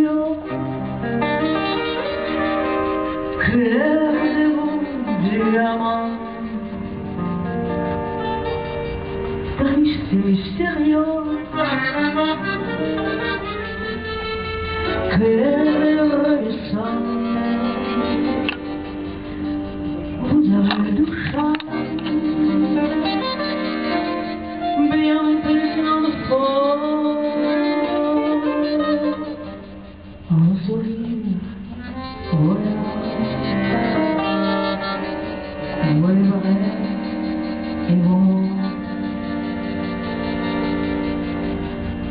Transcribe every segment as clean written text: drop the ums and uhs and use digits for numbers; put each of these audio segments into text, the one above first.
mystérieux, clair de mon diamant, triste et mystérieux, clair et sang. Vous avez du charme, bien plein de force, un sourire, voilà, vrai et bon.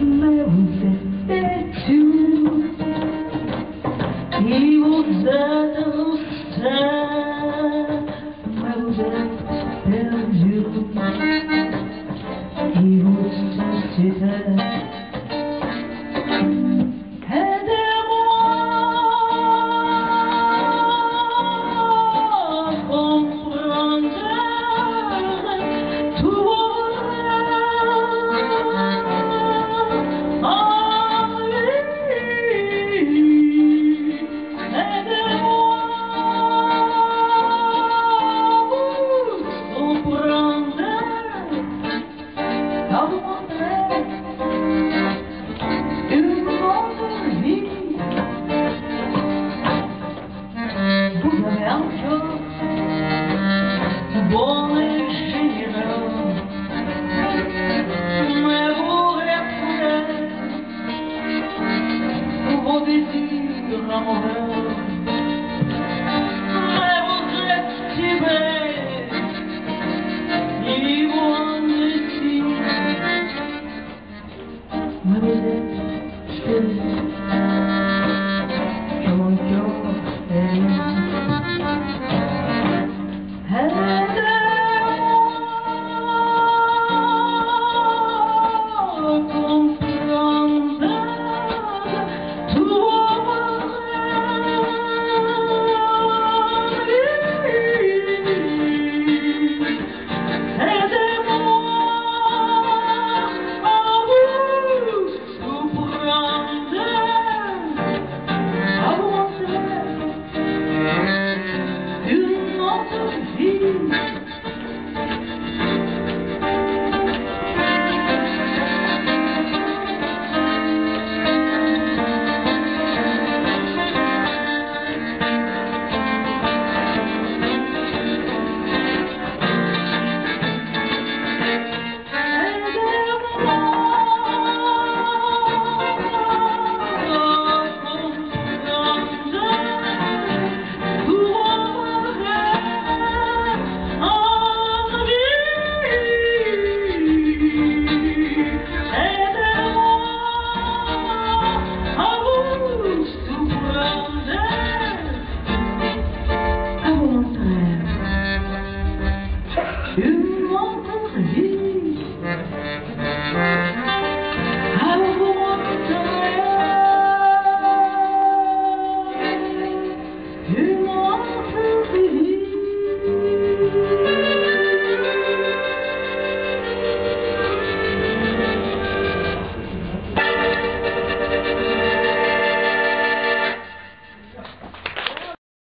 Mais vous êtes têtu, et vous êtes austère, mais vous êtes perdu, et vous suscitez. Bon et généreux, mais vous répondez vos désirs amoureux.